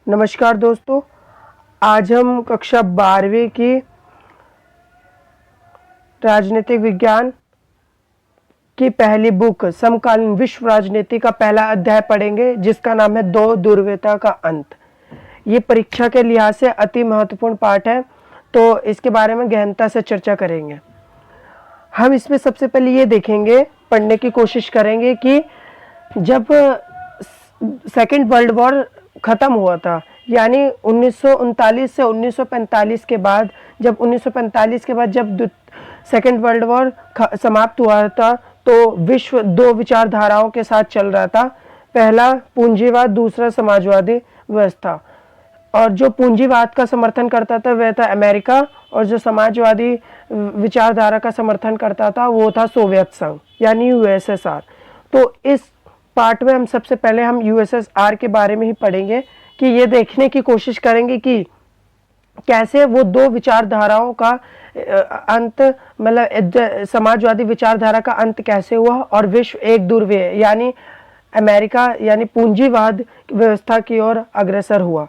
नमस्कार दोस्तों, आज हम कक्षा 12वीं की राजनीतिक विज्ञान की पहली बुक समकालीन विश्व राजनीति का पहला अध्याय पढ़ेंगे, जिसका नाम है दो ध्रुवीयता का अंत। ये परीक्षा के लिहाज से अति महत्वपूर्ण पाठ है, तो इसके बारे में गहनता से चर्चा करेंगे। हम इसमें सबसे पहले ये देखेंगे, पढ़ने की कोशिश करेंगे कि जब सेकेंड वर्ल्ड वॉर ख़त्म हुआ था, यानी 1939 से 1945 के बाद, जब 1945 के बाद जब सेकेंड वर्ल्ड वॉर समाप्त हुआ था, तो विश्व दो विचारधाराओं के साथ चल रहा था। पहला पूंजीवाद, दूसरा समाजवादी व्यवस्था। और जो पूंजीवाद का समर्थन करता था वह था अमेरिका, और जो समाजवादी विचारधारा का समर्थन करता था वो था सोवियत संघ यानी यूएसएसआर। तो इस पार्ट में हम सबसे पहले हम यूएसएसआर के बारे में ही पढ़ेंगे, कि ये देखने की कोशिश करेंगे कि कैसे वो दो विचारधाराओं का अंत, मतलब समाजवादी विचारधारा का अंत कैसे हुआ और विश्व एक ध्रुवीय यानी अमेरिका यानी पूंजीवाद व्यवस्था की ओर अग्रसर हुआ।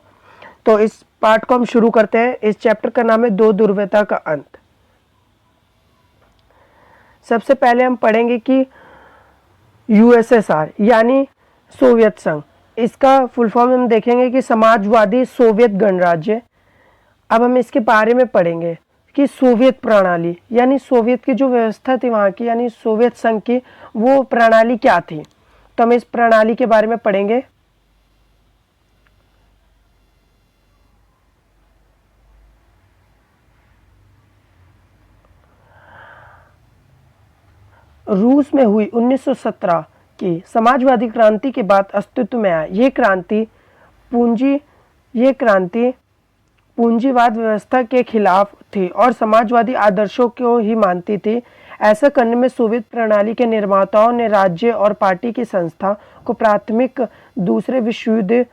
तो इस पार्ट को हम शुरू करते हैं। इस चैप्टर का नाम है दो ध्रुवीयता का अंत। सबसे पहले हम पढ़ेंगे कि यूएसएसआर यानी सोवियत संघ, इसका फुल फॉर्म हम देखेंगे कि समाजवादी सोवियत गणराज्य। अब हम इसके बारे में पढ़ेंगे कि सोवियत प्रणाली यानी सोवियत की जो व्यवस्था थी वहाँ की, यानी सोवियत संघ की, वो प्रणाली क्या थी। तो हम इस प्रणाली के बारे में पढ़ेंगे। रूस में हुई 1917 की समाजवादी क्रांति के बाद अस्तित्व में आया ये क्रांति पूंजीवाद व्यवस्था के खिलाफ थी और समाजवादी आदर्शों को ही मानती थी। ऐसा करने में सोवियत प्रणाली के निर्माताओं ने राज्य और पार्टी की संस्था को प्राथमिक दूसरे विश्व युद्ध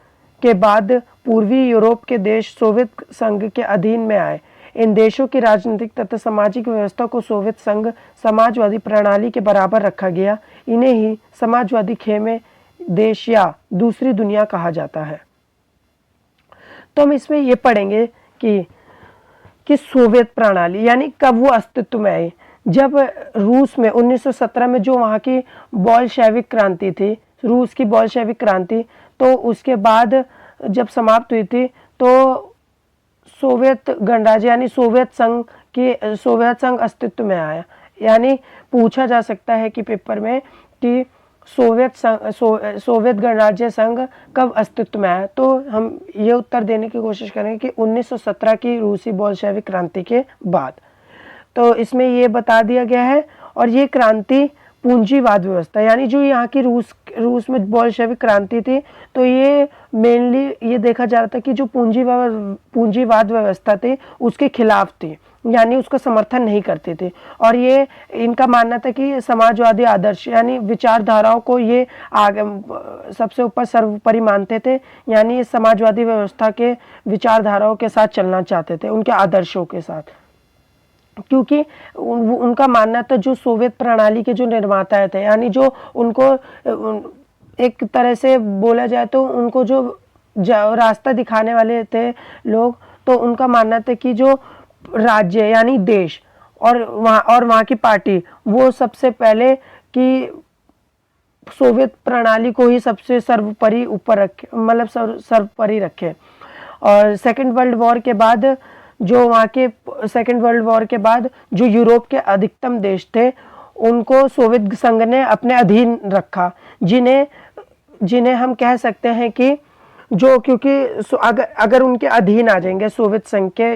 के बाद पूर्वी यूरोप के देश सोवियत संघ के अधीन में आए। इन देशों की राजनीतिक तथा सामाजिक व्यवस्था को सोवियत संघ समाजवादी प्रणाली के बराबर रखा गया। इन्हें ही समाजवादी खेमे देश या दूसरी दुनिया कहा जाता है। तो हम इसमें ये पढ़ेंगे कि सोवियत प्रणाली यानी कब वो अस्तित्व में आई। जब रूस में 1917 में जो वहाँ की बोल्शेविक क्रांति थी, रूस की बोल्शेविक क्रांति, तो उसके बाद जब समाप्त हुई थी, तो सोवियत गणराज्य यानी सोवियत संघ अस्तित्व में आया। यानी पूछा जा सकता है कि पेपर में कि सोवियत गणराज्य संघ कब अस्तित्व में आया। तो हम ये उत्तर देने की कोशिश करेंगे कि 1917 की रूसी बोल्शेविक क्रांति के बाद। तो इसमें ये बता दिया गया है। और ये क्रांति पूंजीवाद व्यवस्था यानी जो यहाँ की रूस में बोल्शेविक क्रांति थी, तो ये मेनली ये देखा जा रहा था कि जो पूंजीवाद व्यवस्था थी उसके खिलाफ थी, यानी उसका समर्थन नहीं करते थे। और ये इनका मानना था कि समाजवादी आदर्श यानी विचारधाराओं को ये आगे सबसे ऊपर सर्वोपरि मानते थे, यानी समाजवादी व्यवस्था के विचारधाराओं के साथ चलना चाहते थे, उनके आदर्शों के साथ। क्योंकि उनका मानना था जो सोवियत प्रणाली के जो निर्माता थे, यानी जो उनको एक तरह से बोला जाए तो उनको जो रास्ता दिखाने वाले थे लोग, तो उनका मानना था कि जो राज्य यानी देश और वहाँ की पार्टी, वो सबसे पहले कि सोवियत प्रणाली को ही सबसे सर्वोपरि ऊपर रखे, मतलब सर्वोपरि रखे। और सेकेंड वर्ल्ड वॉर के बाद जो यूरोप के अधिकतम देश थे, उनको सोवियत संघ ने अपने अधीन रखा, जिन्हें हम कह सकते हैं कि जो, क्योंकि अगर उनके अधीन आ जाएंगे सोवियत संघ के,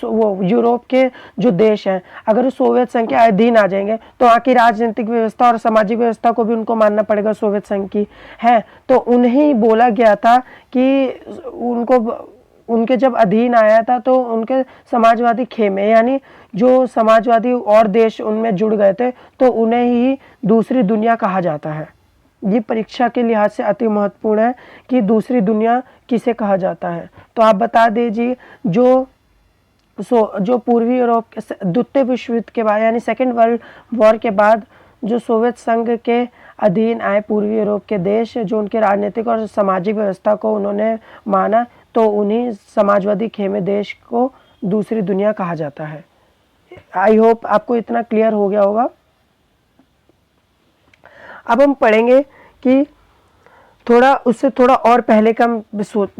वो यूरोप के जो देश हैं, अगर सोवियत संघ के अधीन आ जाएंगे तो वहाँ की राजनीतिक व्यवस्था और सामाजिक व्यवस्था को भी उनको मानना पड़ेगा सोवियत संघ की है। तो उन्हें बोला गया था कि उनके जब अधीन आया था तो उनके समाजवादी खेमे यानी जो समाजवादी और देश उनमें जुड़ गए थे, तो उन्हें ही दूसरी दुनिया कहा जाता है। ये परीक्षा के लिहाज से अति महत्वपूर्ण है कि दूसरी दुनिया किसे कहा जाता है। तो आप बता दीजिए जो पूर्वी यूरोप के द्वितीय विश्व युद्ध के बाद यानी सेकेंड वर्ल्ड वॉर के बाद जो सोवियत संघ के अधीन आए पूर्वी यूरोप के देश जो उनके राजनीतिक और सामाजिक व्यवस्था को उन्होंने माना, तो उन्हीं समाजवादी खेमे देश को दूसरी दुनिया कहा जाता है। आई होप आपको इतना क्लियर हो गया होगा। अब हम पढ़ेंगे कि थोड़ा उससे थोड़ा और पहले का हम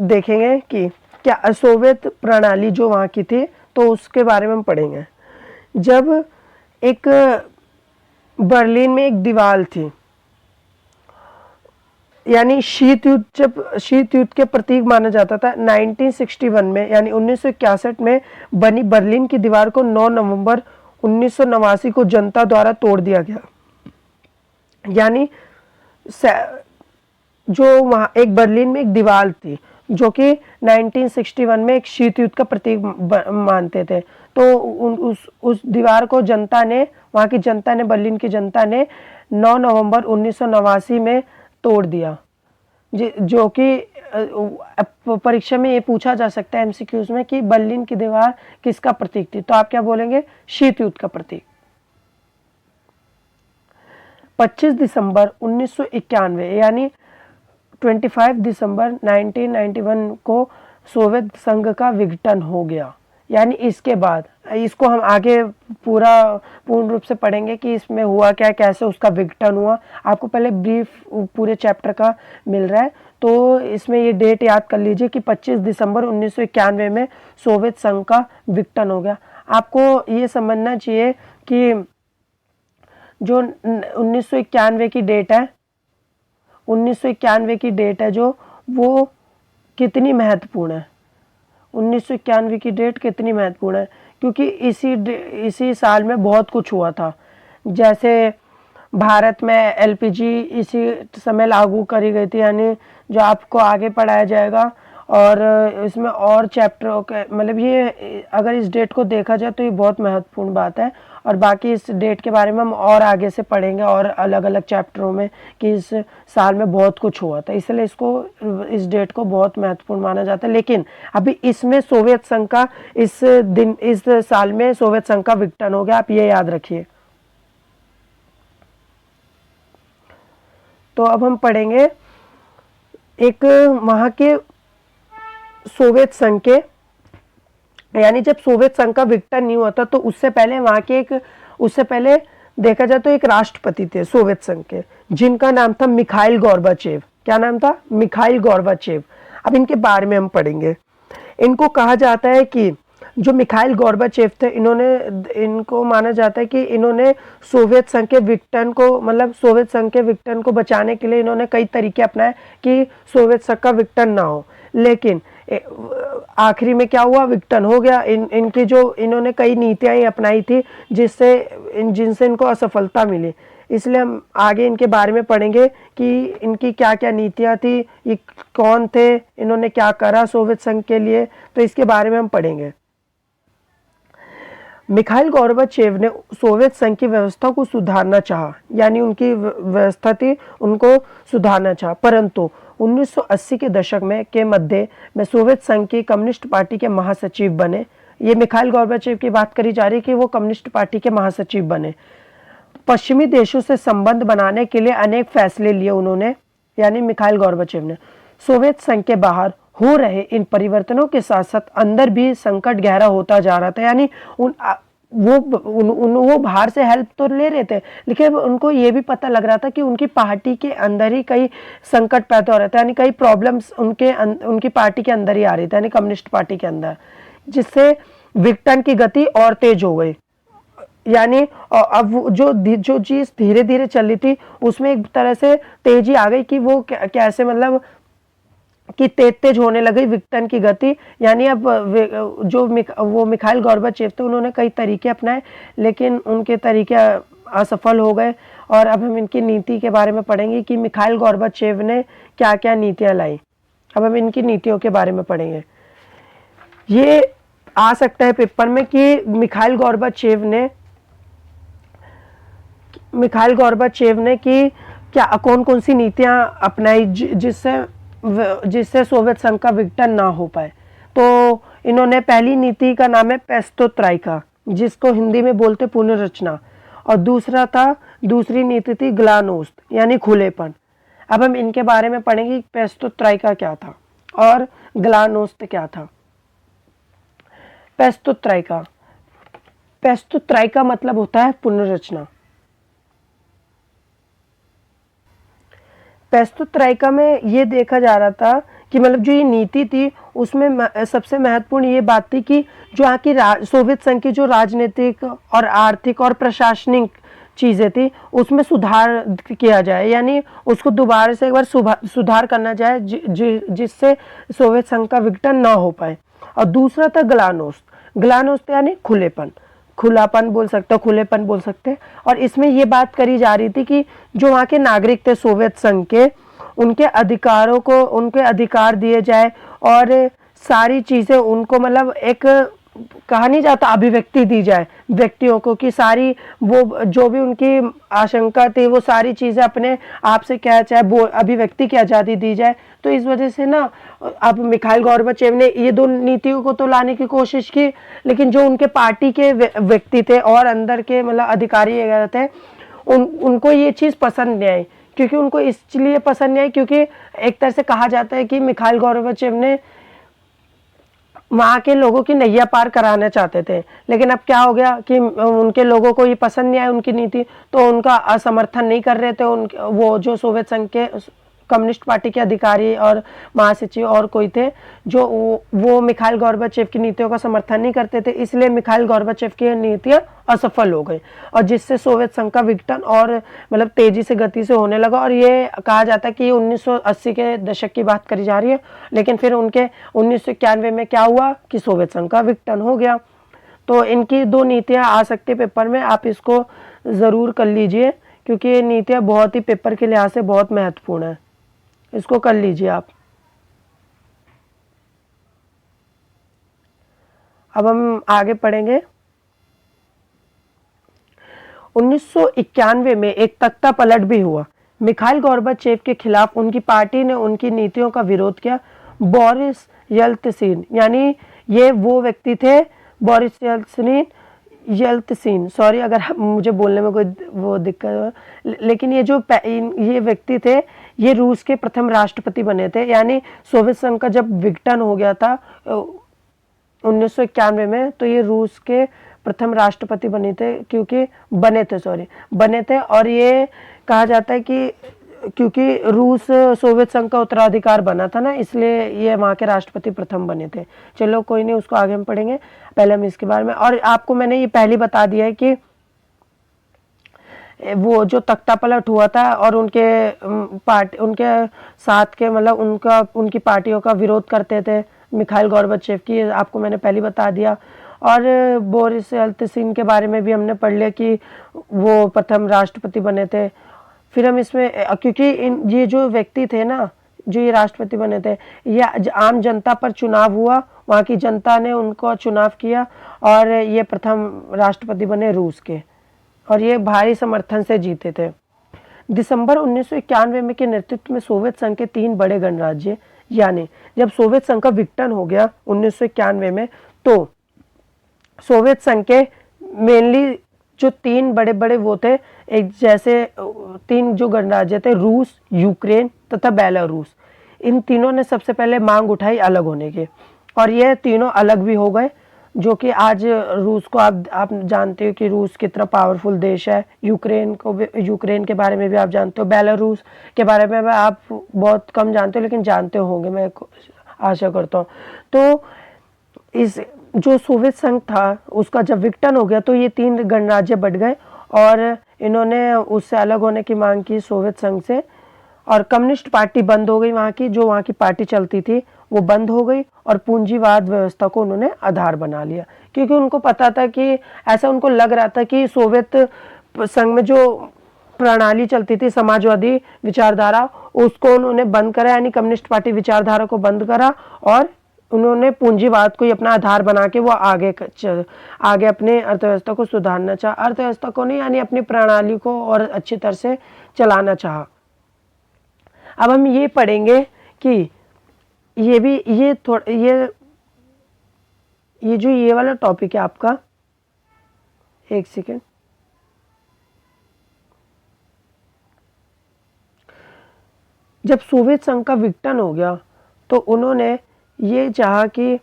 देखेंगे कि क्या सोवियत प्रणाली जो वहाँ की थी, तो उसके बारे में हम पढ़ेंगे। जब एक बर्लिन में एक दीवार थी, यानी शीत युद्ध, जब शीत युद्ध के प्रतीक माना जाता था, 1961 में यानी 1961 में बनी बर्लिन की दीवार को 9 नवंबर 1989 को जनता द्वारा तोड़ दिया गया। यानी जो वहाँ एक बर्लिन में एक दीवार थी जो कि 1961 में एक शीत युद्ध का प्रतीक मानते थे, तो उस दीवार को जनता ने, वहाँ की जनता ने, बर्लिन की जनता ने 9 नवंबर 1989 में तोड़ दिया। जो कि परीक्षा में ये पूछा जा सकता है एमसीक्यूज में कि बर्लिन की दीवार किसका प्रतीक थी, तो आप क्या बोलेंगे? शीत युद्ध का प्रतीक। 25 दिसंबर 1991 यानी 25 दिसंबर 1991 को सोवियत संघ का विघटन हो गया। यानी इसके बाद, इसको हम आगे पूर्ण रूप से पढ़ेंगे कि इसमें हुआ क्या, कैसे उसका विघटन हुआ। आपको पहले ब्रीफ पूरे चैप्टर का मिल रहा है, तो इसमें ये डेट याद कर लीजिए कि 25 दिसंबर 1991 में सोवियत संघ का विघटन हो गया। आपको ये समझना चाहिए कि जो 1991 की डेट है, 1991 की डेट है जो, वो कितनी महत्वपूर्ण है। 1991 की डेट कितनी महत्वपूर्ण है, क्योंकि इसी साल में बहुत कुछ हुआ था। जैसे भारत में एलपीजी इसी समय लागू करी गई थी, यानी जो आपको आगे पढ़ाया जाएगा। और इसमें और चैप्टरों के, मतलब ये अगर इस डेट को देखा जाए तो ये बहुत महत्वपूर्ण बात है। और बाकी इस डेट के बारे में हम और आगे से पढ़ेंगे और अलग अलग चैप्टरों में कि इस साल में बहुत कुछ हुआ था, इसलिए इस डेट को बहुत महत्वपूर्ण माना जाता है। लेकिन अभी इसमें सोवियत संघ का इस साल में सोवियत संघ का विघटन हो गया, आप ये याद रखिए। तो अब हम पढ़ेंगे एक वहाँ के सोवियत संघ के, यानी जब सोवियत संघ का विघटन नहीं हुआ था, तो उससे पहले वहाँ के उससे पहले देखा जाए तो एक राष्ट्रपति थे सोवियत संघ के, जिनका नाम था मिखाइल गोर्बाचेव। क्या नाम था? Mikhail Gorbachev. अब इनके बारे में हम पढ़ेंगे। इनको कहा जाता है कि जो मिखाइल गोर्बाचेव थे, इनको माना जाता है कि इन्होंने सोवियत संघ के विघटन को, मतलब सोवियत संघ के विघटन को बचाने के लिए इन्होंने कई तरीके अपनाए कि सोवियत संघ का विघटन ना हो। लेकिन आखिरी में क्या हुआ? विघटन हो गया। इनकी जो इन्होंने कई नीतियां अपनाई थी जिनसे इनको असफलता मिली। इसलिए हम आगे इनके बारे में पढ़ेंगे कि इनकी क्या क्या नीतियां थी, ये कौन थे, इन्होंने क्या करा सोवियत संघ के लिए, तो इसके बारे में हम पढ़ेंगे। मिखाइल गोर्बाचेव ने सोवियत संघ की व्यवस्था को सुधारना चाहा, यानी उनकी व्यवस्था थी उनको सुधारना चाहा, परंतु 1980 के दशक में के मध्य में सोवियत संघ की कम्युनिस्ट पार्टी के महासचिव बने। ये मिखाइल गोर्बाचेव की बात करी जा रही है कि वो कम्युनिस्ट पार्टी के महासचिव बने। पश्चिमी देशों से संबंध बनाने के लिए अनेक फैसले लिए उन्होंने, यानी मिखाइल गोर्बाचेव ने। सोवियत संघ के बाहर हो रहे इन परिवर्तनों के साथ साथ अंदर भी संकट गहरा होता जा रहा था, यानी वो बाहर से हेल्प तो ले रहे थे, लेकिन उनको ये भी पता लग रहा था कि उनकी पार्टी के अंदर ही कई संकट पैदा हो रहे थे, यानी कई प्रॉब्लम्स उनकी पार्टी के अंदर ही आ रही थी, यानी कम्युनिस्ट पार्टी के अंदर, जिससे विघटन की गति और तेज हो गई। यानी अब जो चीज धीरे धीरे चल रही थी उसमें एक तरह से तेजी आ गई कि वो कैसे, मतलब कि तेज होने लगी विघटन की गति। यानी अब वो मिखाइल गोर्बाचेव थे, उन्होंने कई तरीके अपनाए लेकिन उनके तरीके असफल हो गए। और अब हम इनकी नीति के बारे में पढ़ेंगे कि मिखाइल गोर्बाचेव ने क्या क्या नीतियां लाई। अब हम इनकी नीतियों के बारे में पढ़ेंगे। ये आ सकता है पेपर में कि मिखाइल गोर्बाचेव ने कि क्या कौन कौन सी नीतियां अपनाई जिससे सोवियत संघ का विघटन ना हो पाए। तो इन्होंने, पहली नीति का नाम है पेरेस्ट्रोइका, जिसको हिंदी में बोलते पुनर्रचना, और दूसरा था दूसरी नीति थी ग्लानोस्त यानी खुलेपन। अब हम इनके बारे में पढ़ेंगे पेरेस्ट्रोइका क्या था और ग्लानोस्त क्या था। पेरेस्ट्रोइका, पेरेस्ट्रोइका मतलब होता है पुनर्रचना। पेरेस्ट्रोइका में ये देखा जा रहा था कि मतलब जो ये नीति थी उसमें सबसे महत्वपूर्ण ये बात थी कि जो यहाँ की सोवियत संघ की जो राजनीतिक और आर्थिक और प्रशासनिक चीज़ें थी उसमें सुधार किया जाए, यानी उसको दोबारा से एक बार सुधार करना जाए जिससे सोवियत संघ का विघटन ना हो पाए। और दूसरा था ग्लानोस्त, ग्लानोस्त यानी खुलेपन, खुलापन बोल सकते हो, खुलेपन बोल सकते हैं। और इसमें ये बात करी जा रही थी कि जो वहाँ के नागरिक थे सोवियत संघ के, उनके अधिकारों को उनके अधिकार दिए जाए और सारी चीज़ें उनको मतलब एक कहा नहीं जाता अभिव्यक्ति दी जाए व्यक्तियों को कि सारी वो जो भी उनकी आशंका थी वो सारी चीज़ें अपने आप से क्या चाहे वो अभिव्यक्ति की आज़ादी दी जाए। तो इस वजह से ना अब मिखाइल गोर्बाचेव ने ये दो नीतियों को तो लाने की कोशिश की, लेकिन जो उनके पार्टी के व्यक्ति थे और अंदर के मतलब अधिकारी वगैरह थे उनको ये चीज़ पसंद नहीं आई। क्योंकि उनको इसलिए पसंद नहीं आई क्योंकि एक तरह से कहा जाता है कि मिखाइल गोर्बाचेव ने वहाँ के लोगों की नैया पार कराना चाहते थे, लेकिन अब क्या हो गया कि उनके लोगों को ये पसंद नहीं आया उनकी नीति, तो उनका असमर्थन नहीं कर रहे थे वो जो सोवियत संघ के कम्युनिस्ट पार्टी के अधिकारी और महासचिव और कोई थे जो वो मिखाइल गोर्बाचेव की नीतियों का समर्थन नहीं करते थे, इसलिए मिखाइल गोर्बाचेव की नीतियां असफल हो गई और जिससे सोवियत संघ का विघटन और मतलब तेजी से गति से होने लगा। और ये कहा जाता है कि 1980 के दशक की बात करी जा रही है, लेकिन फिर उनके 1991 में क्या हुआ कि सोवियत संघ का विघटन हो गया। तो इनकी दो नीतियां आ सकती है पेपर में, आप इसको ज़रूर कर लीजिए क्योंकि ये नीतियां बहुत ही पेपर के लिहाज से बहुत महत्वपूर्ण है, इसको कर लीजिए आप। अब हम आगे पढ़ेंगे। 1991 में एक तख्ता पलट भी हुआ। मिखाइल गोर्बाचेव के खिलाफ उनकी पार्टी ने उनकी नीतियों का विरोध किया। बोरिस येल्त्सिन, यानी ये वो व्यक्ति थे बोरिस येल्त्सिन, सॉरी अगर मुझे बोलने में कोई वो दिक्कत हो, लेकिन ये व्यक्ति थे, ये रूस के प्रथम राष्ट्रपति बने थे। यानी सोवियत संघ का जब विघटन हो गया था 1991 में, तो ये रूस के प्रथम राष्ट्रपति बने थे और ये कहा जाता है कि क्योंकि रूस सोवियत संघ का उत्तराधिकार बना था ना, इसलिए ये वहाँ के राष्ट्रपति प्रथम बने थे। चलो कोई नहीं, उसको आगे हम पढ़ेंगे, पहले हम इसके बारे में। और आपको मैंने ये पहले बता दिया है कि वो जो तख्ता पलट हुआ था और उनके साथ के मतलब उनकी पार्टियों का विरोध करते थे मिखाइल गोर्बाचेव की, आपको मैंने पहले बता दिया। और बोरिस येल्त्सिन के बारे में भी हमने पढ़ लिया कि वो प्रथम राष्ट्रपति बने थे। फिर हम इसमें क्योंकि ये जो व्यक्ति थे ना, जो ये राष्ट्रपति बने थे, ये आम जनता पर चुनाव हुआ, वहाँ की जनता ने उनको चुनाव किया और ये प्रथम राष्ट्रपति बने रूस के, और ये भारी समर्थन से जीते थे। दिसंबर 1991 में के नेतृत्व में सोवियत संघ के 3 बड़े गणराज्य, यानी जब सोवियत संघ का विघटन हो गया 1991 में, तो सोवियत संघ के मेनली जो 3 बड़े बड़े वो थे, एक जैसे 3 जो गणराज्य थे, रूस, यूक्रेन तथा बेलारूस, इन तीनों ने सबसे पहले मांग उठाई अलग होने की, और ये तीनों अलग भी हो गए। जो कि आज रूस को आप जानते हो कि रूस कितना पावरफुल देश है। यूक्रेन के बारे में भी आप जानते हो, बेलारूस के बारे में आप बहुत कम जानते हो लेकिन जानते होंगे, मैं आशा करता हूँ। तो इस जो सोवियत संघ था उसका जब विघटन हो गया तो ये 3 गणराज्य बढ़ गए और इन्होंने उससे अलग होने की मांग की सोवियत संघ से, और कम्युनिस्ट पार्टी बंद हो गई, वहाँ की जो वहाँ की पार्टी चलती थी वो बंद हो गई और पूंजीवाद व्यवस्था को उन्होंने आधार बना लिया। क्योंकि उनको पता था कि ऐसा उनको लग रहा था कि सोवियत संघ में जो प्रणाली चलती थी समाजवादी विचारधारा, उसको उन्होंने बंद करा, यानी कम्युनिस्ट पार्टी विचारधारा को बंद करा और उन्होंने पूंजीवाद को ही अपना आधार बना के वो आगे अपने अर्थव्यवस्था को सुधारना चाहा, अर्थव्यवस्था को नहीं यानी अपनी प्रणाली को और अच्छी तरह से चलाना चाहा। अब हम ये पढ़ेंगे कि ये वाला टॉपिक है आपका, एक सेकेंड, जब सोवियत संघ का विघटन हो गया तो उन्होंने ये चाहा कि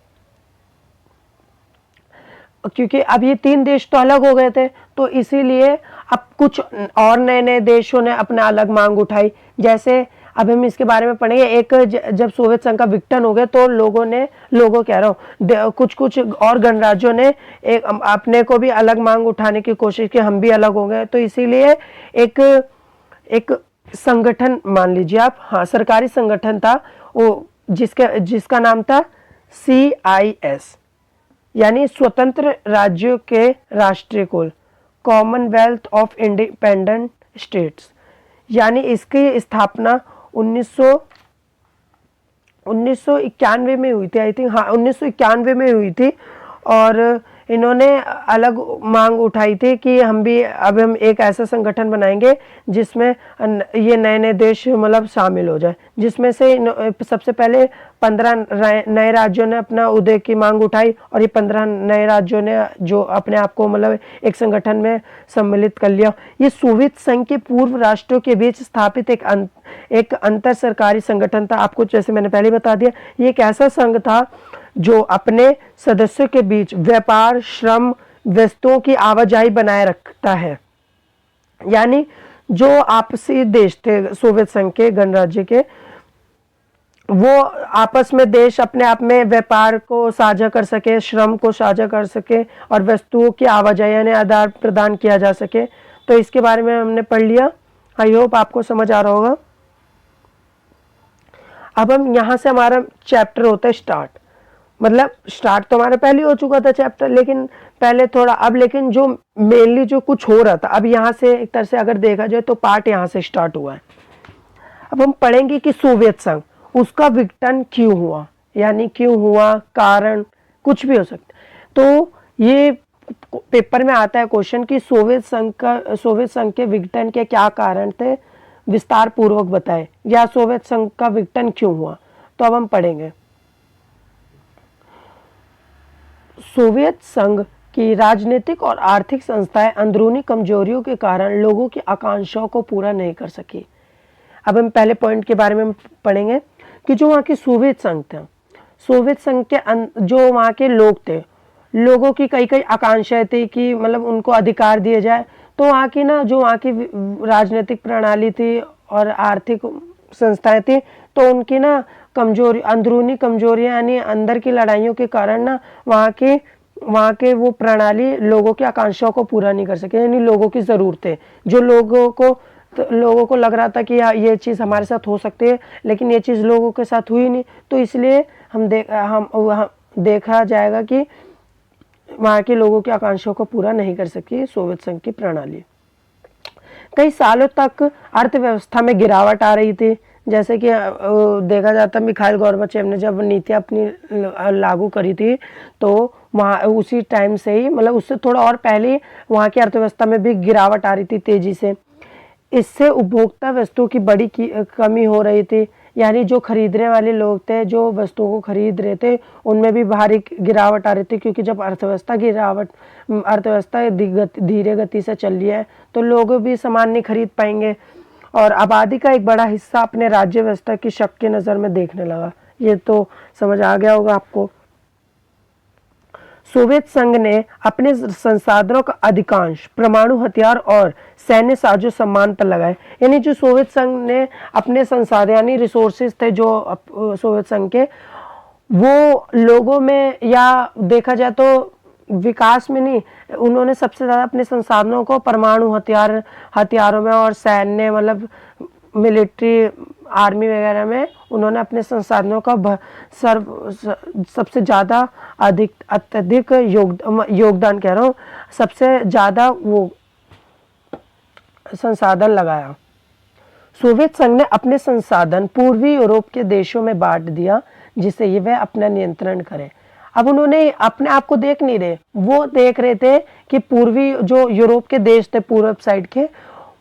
क्योंकि अब ये 3 देश तो अलग हो गए थे, तो इसीलिए अब कुछ और नए-नए देशों ने अपना अलग मांग उठाई। जैसे अब हम इसके बारे में पढ़ेंगे। एक जब सोवियत संघ का विघटन हो गया तो लोगों कह रहा हूँ, कुछ और गणराज्यों ने एक अपने को भी अलग मांग उठाने की कोशिश की, हम भी अलग हो गए। तो इसीलिए एक एक संगठन मान लीजिए आप, हाँ, सरकारी संगठन था वो, जिसका नाम था CIS, यानी स्वतंत्र राज्यों के राष्ट्रीय कुल, कॉमनवेल्थ ऑफ इंडिपेंडेंट स्टेट्स। यानी इसकी स्थापना 1991 में हुई थी, आई थिंक, हाँ 1991 में हुई थी। और इन्होंने अलग मांग उठाई थी कि हम एक ऐसा संगठन बनाएंगे जिसमें ये नए नए देश मतलब शामिल हो जाए, जिसमें से सबसे पहले 15 नए राज्यों ने अपना उदय की मांग उठाई, और ये 15 नए राज्यों ने जो अपने आप को मतलब एक संगठन में सम्मिलित कर लिया। ये सोवियत संघ के पूर्व राष्ट्रों के बीच स्थापित एक अंतर सरकारी संगठन था। आपको जैसे मैंने पहले बता दिया, ये एक ऐसा संघ था जो अपने सदस्यों के बीच व्यापार, श्रम, वस्तुओं की आवाजाही बनाए रखता है। यानी जो आपसी देश थे सोवियत संघ के गणराज्य के, वो आपस में देश अपने आप में व्यापार को साझा कर सके, श्रम को साझा कर सके, और वस्तुओं की आवाजाही यानी आदान प्रदान किया जा सके। तो इसके बारे में हमने पढ़ लिया। आई होप आपको समझ आ रहा होगा। अब हम यहाँ से हमारा चैप्टर होता है स्टार्ट। मतलब स्टार्ट तो हमारा पहले हो चुका था चैप्टर, लेकिन पहले थोड़ा अब, लेकिन जो मेनली जो कुछ हो रहा था, अब यहाँ से एक तरह से अगर देखा जाए तो पार्ट यहाँ से स्टार्ट हुआ है। अब हम पढ़ेंगे कि सोवियत संघ, उसका विघटन क्यों हुआ, यानी क्यों हुआ, कारण कुछ भी हो सकता है। तो ये पेपर में आता है क्वेश्चन कि सोवियत संघ के विघटन के क्या कारण थे, विस्तार पूर्वक बताएं, या सोवियत संघ का विघटन क्यों हुआ। तो अब हम पढ़ेंगे। सोवियत संघ की राजनीतिक और आर्थिक संस्थाएं अंदरूनी कमजोरियों के कारण लोगों की आकांक्षाओं को पूरा नहीं कर सकी। अब हम पहले पॉइंट के बारे में पढ़ेंगे कि जो वहाँ की सोवियत संघ था, सोवियत संघ के जो वहाँ के लोग थे, लोगों की कई कई आकांक्षाएं थी कि मतलब उनको अधिकार दिए जाए। तो वहाँ की ना जो वहाँ की राजनीतिक प्रणाली थी और आर्थिक संस्थाएं थी, तो उनकी ना कमजोरी, अंदरूनी कमजोरियां यानी अंदर की लड़ाइयों के कारण ना वहाँ के वो प्रणाली लोगों की आकांक्षाओं को पूरा नहीं कर सके। यानी लोगों की ज़रूरतें, जो लोगों को लग रहा था कि ये चीज़ हमारे साथ हो सकती है, लेकिन ये चीज़ लोगों के साथ हुई नहीं। तो इसलिए हम देखा जाएगा कि वहाँ के लोगों की आकांक्षाओं को पूरा नहीं कर सकी सोवियत संघ की प्रणाली। कई सालों तक अर्थव्यवस्था में गिरावट आ रही थी। जैसे कि देखा जाता, मिखाइल गोर्बाचेव ने जब नीतियाँ अपनी लागू करी थी, तो वहाँ उसी टाइम से ही, मतलब उससे थोड़ा और पहले, वहाँ की अर्थव्यवस्था में भी गिरावट आ रही थी तेजी से। इससे उपभोक्ता वस्तुओं की बड़ी कमी हो रही थी। यानी जो खरीदने वाले लोग थे, जो वस्तुओं को खरीद रहे थे, उनमें भी भारी गिरावट आ रही थी। क्योंकि जब अर्थव्यवस्था धीरे गति से चल रही है, तो लोग भी सामान नहीं खरीद पाएंगे, और आबादी का एक बड़ा हिस्सा अपने राज्य व्यवस्था की शक की नज़र में देखने लगा। ये तो समझ आ गया होगा आपको। सोवियत संघ ने अपने संसाधनों का अधिकांश परमाणु हथियार और सैन्य साजो सामान पर लगाए। यानी जो सोवियत संघ ने अपने संसाधन यानी रिसोर्सेज थे जो सोवियत संघ के, वो लोगों में या देखा जाए तो विकास में नहीं, उन्होंने सबसे ज़्यादा अपने संसाधनों को परमाणु हथियारों में और सैन्य मतलब मिलिट्री आर्मी वगैरह में उन्होंने अपने संसाधनों का सबसे ज़्यादा अत्यधिक योगदान कह रहा हूँ, सबसे ज़्यादा वो संसाधन लगाया। सोवियत संघ ने अपने संसाधन पूर्वी यूरोप के देशों में बांट दिया, जिससे ये वह अपना नियंत्रण करें। अब उन्होंने अपने आप को देख नहीं रहे, वो देख रहे थे कि पूर्वी जो यूरोप के देश थे पूर्व साइड के,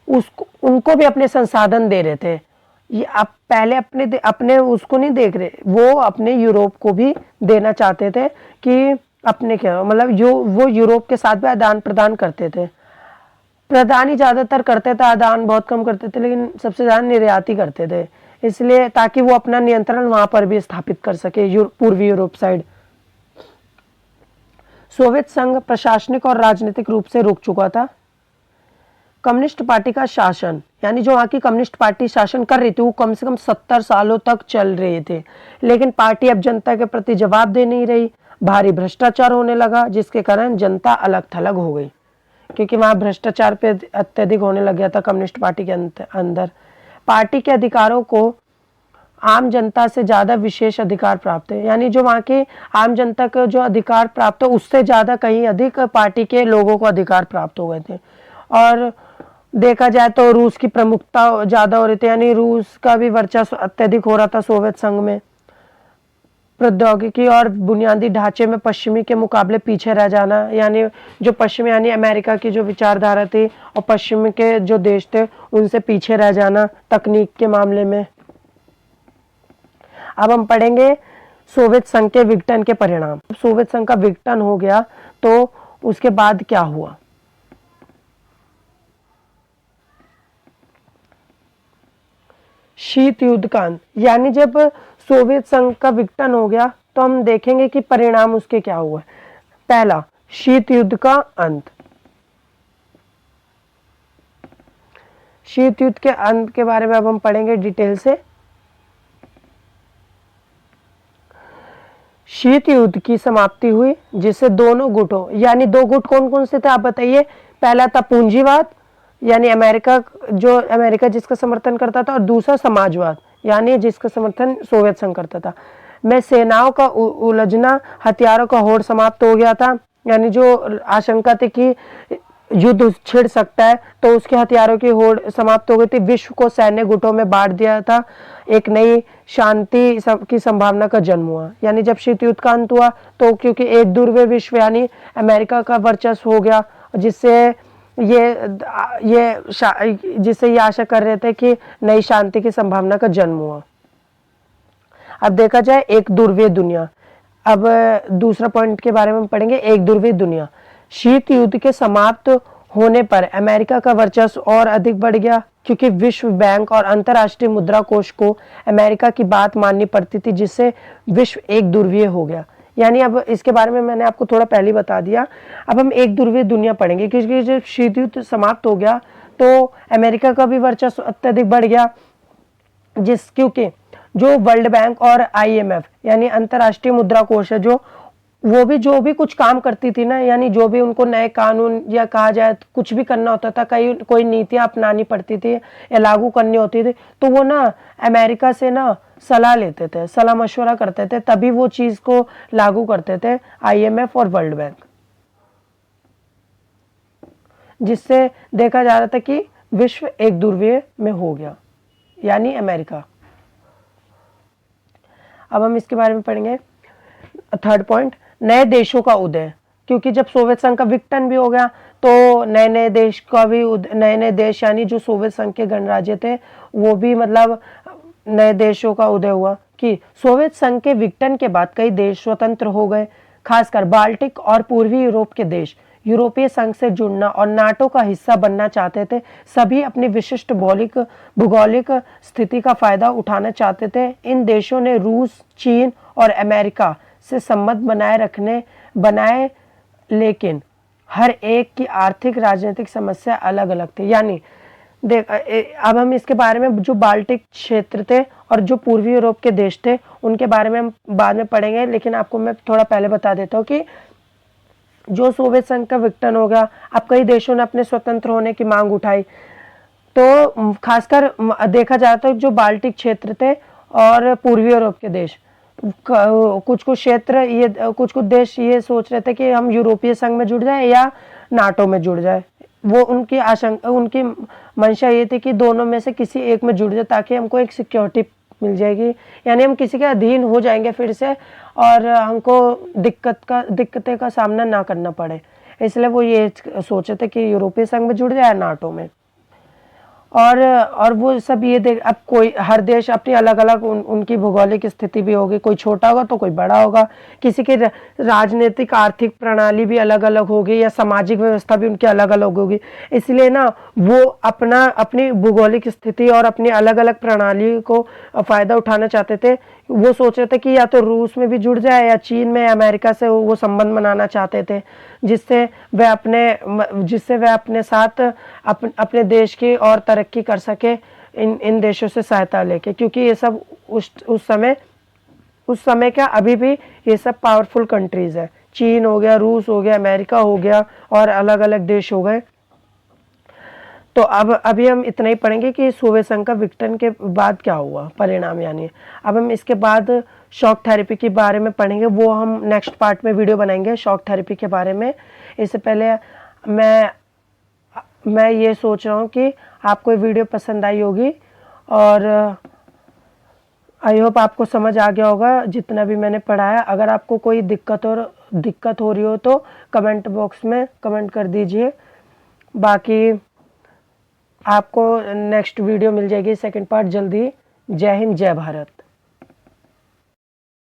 उनको भी अपने संसाधन दे रहे थे। ये अब पहले अपने उसको नहीं देख रहे, वो अपने यूरोप को भी देना चाहते थे कि अपने क्या मतलब वो यूरोप के साथ भी आदान प्रदान करते थे। प्रदान ही ज़्यादातर करते थे, आदान बहुत कम करते थे, लेकिन सबसे ज़्यादा निर्यात ही करते थे। इसलिए ताकि वो अपना नियंत्रण वहां पर भी स्थापित कर सके पूर्वी यूरोप साइड। सोवियत संघ प्रशासनिक और राजनीतिक रूप से रुक चुका था। कम्युनिस्ट पार्टी का शासन, यानी जो वहाँ की कम्युनिस्ट पार्टी शासन कर रही थी, वो कम से कम 70 सालों तक चल रहे थे, लेकिन पार्टी अब जनता के प्रति जवाब दे नहीं रही। भारी भ्रष्टाचार होने लगा, जिसके कारण जनता अलग थलग हो गई, क्योंकि वहाँ भ्रष्टाचार पे अत्यधिक होने लग गया था कम्युनिस्ट पार्टी के अंदर। पार्टी के अधिकारों को आम जनता से ज़्यादा विशेष अधिकार प्राप्त है, यानी जो वहाँ के आम जनता को जो अधिकार प्राप्त हो, उससे ज़्यादा कहीं अधिक पार्टी के लोगों को अधिकार प्राप्त हो गए थे। और देखा जाए तो रूस की प्रमुखता ज़्यादा हो रही थी, यानी रूस का भी वर्चस्व अत्यधिक हो रहा था सोवियत संघ में। प्रौद्योगिकी और बुनियादी ढांचे में पश्चिमी के मुकाबले पीछे रह जाना, यानी जो पश्चिमी यानी अमेरिका की जो विचारधारा थी और पश्चिमी के जो देश थे उनसे पीछे रह जाना तकनीक के मामले में। अब हम पढ़ेंगे सोवियत संघ के विघटन के परिणाम। सोवियत संघ का विघटन हो गया तो उसके बाद क्या हुआ। शीत युद्ध का अंत, यानी जब सोवियत संघ का विघटन हो गया तो हम देखेंगे कि परिणाम उसके क्या हुआ। पहला, शीत युद्ध का अंत। शीत युद्ध के अंत के बारे में अब हम पढ़ेंगे डिटेल से। शीत युद्ध की समाप्ति हुई, जिससे दोनों गुटों, यानी दो गुट कौन कौन से थे आप बताइए। पहला था पूंजीवाद, यानी अमेरिका जिसका समर्थन करता था, और दूसरा समाजवाद, यानी जिसका समर्थन सोवियत संघ करता था। में सेनाओं का उलझना, हथियारों का होड़ समाप्त हो गया था, यानी जो आशंका थी कि युद्ध छिड़ सकता है तो उसके हथियारों की होड़ समाप्त हो गई थी। विश्व को सैन्य गुटों में बांट दिया था। एक नई शांति की संभावना का जन्म हुआ, यानी जब शीत युद्ध का अंत हुआ तो क्योंकि एक ध्रुवीय विश्व यानी अमेरिका का वर्चस्व हो गया, जिससे ये आशा कर रहे थे कि नई शांति की संभावना का जन्म हुआ। अब देखा जाए एक ध्रुवीय दुनिया। अब दूसरा पॉइंट के बारे में पढ़ेंगे, एक ध्रुवीय दुनिया। शीत युद्ध के समाप्त होने पर अमेरिका का वर्चस्व और अधिक बढ़ गया, क्योंकि विश्व बैंक और अंतर्राष्ट्रीय मुद्रा कोष को अमेरिका की बात माननी पड़ती थी, जिससे विश्व एक ध्रुवीय हो गया। यानी अब इसके बारे में मैंने आपको थोड़ा पहले बता दिया। अब हम एक ध्रुवीय दुनिया पढ़ेंगे, क्योंकि जब शीत युद्ध समाप्त हो गया तो अमेरिका का भी वर्चस्व अत्यधिक बढ़ गया, क्योंकि जो वर्ल्ड बैंक और IMF यानी अंतर्राष्ट्रीय मुद्रा कोष है, वो भी कुछ काम करती थी ना, यानी जो भी उनको नए कानून या कहा जाए कुछ भी करना होता था, कोई नीतियां अपनानी पड़ती थी या लागू करनी होती थी, तो वो ना अमेरिका से ना सलाह लेते थे, सलाह मशवरा करते थे, तभी वो चीज को लागू करते थे IMF और वर्ल्ड बैंक। जिससे देखा जा रहा था कि विश्व एक ध्रुवीय में हो गया, यानी अमेरिका। अब हम इसके बारे में पढ़ेंगे थर्ड पॉइंट, नए देशों का उदय। क्योंकि जब सोवियत संघ का विघटन भी हो गया तो नए नए देश का भी नए नए देश, यानी जो सोवियत संघ के गणराज्य थे वो भी मतलब नए देशों का उदय हुआ। कि सोवियत संघ के विघटन के बाद कई देश स्वतंत्र हो गए, खासकर बाल्टिक और पूर्वी यूरोप के देश यूरोपीय संघ से जुड़ना और नाटो का हिस्सा बनना चाहते थे। सभी अपनी विशिष्ट भौगोलिक स्थिति का फायदा उठाना चाहते थे। इन देशों ने रूस, चीन और अमेरिका से संबंध बनाए, लेकिन हर एक की आर्थिक राजनीतिक समस्या अलग अलग थी। यानी अब हम इसके बारे में जो बाल्टिक क्षेत्र थे और जो पूर्वी यूरोप के देश थे उनके बारे में हम बाद में पढ़ेंगे, लेकिन आपको मैं थोड़ा पहले बता देता हूँ कि जो सोवियत संघ का विघटन हो गया, अब कई देशों ने अपने स्वतंत्र होने की मांग उठाई। तो खासकर देखा जाए तो जो बाल्टिक क्षेत्र थे और पूर्वी यूरोप के देश, कुछ कुछ देश ये सोच रहे थे कि हम यूरोपीय संघ में जुड़ जाए या नाटो में जुड़ जाए। वो उनकी मंशा ये थी कि दोनों में से किसी एक में जुड़ जाए, ताकि हमको एक सिक्योरिटी मिल जाएगी, यानी हम किसी के अधीन हो जाएंगे फिर से और हमको दिक्कतें का सामना ना करना पड़े। इसलिए वो ये सोचे थे कि यूरोपीय संघ में जुड़ जाए नाटो में। और वो सब ये देख, अब कोई हर देश अपनी अलग अलग उनकी भौगोलिक स्थिति भी होगी, कोई छोटा होगा तो कोई बड़ा होगा, किसी की राजनीतिक आर्थिक प्रणाली भी अलग अलग होगी या सामाजिक व्यवस्था भी उनकी अलग अलग होगी। इसलिए ना वो अपनी भौगोलिक स्थिति और अपनी अलग अलग प्रणाली को फ़ायदा उठाना चाहते थे। वो सोच रहे थे कि या तो रूस में भी जुड़ जाए या चीन में, अमेरिका से वो संबंध बनाना चाहते थे, जिससे वह अपने साथ अपने देश की और तरक्की कर सके इन देशों से सहायता लेके, क्योंकि ये सब उस समय क्या अभी भी ये सब पावरफुल कंट्रीज है। चीन हो गया, रूस हो गया, अमेरिका हो गया और अलग अलग देश हो गए। तो अब अभी हम इतना ही पढ़ेंगे कि सोवियत संघ का विघटन के बाद क्या हुआ परिणाम, यानी अब हम इसके बाद शॉक थेरेपी के बारे में पढ़ेंगे। वो हम नेक्स्ट पार्ट में वीडियो बनाएंगे शॉक थेरेपी के बारे में। इससे पहले मैं ये सोच रहा हूँ कि आपको ये वीडियो पसंद आई होगी और आई होप आपको समझ आ गया होगा जितना भी मैंने पढ़ाया। अगर आपको कोई दिक्कत हो रही हो तो कमेंट बॉक्स में कमेंट कर दीजिए। बाकी आपको नेक्स्ट वीडियो मिल जाएगी, सेकंड पार्ट जल्दी। जय हिंद, जय भारत।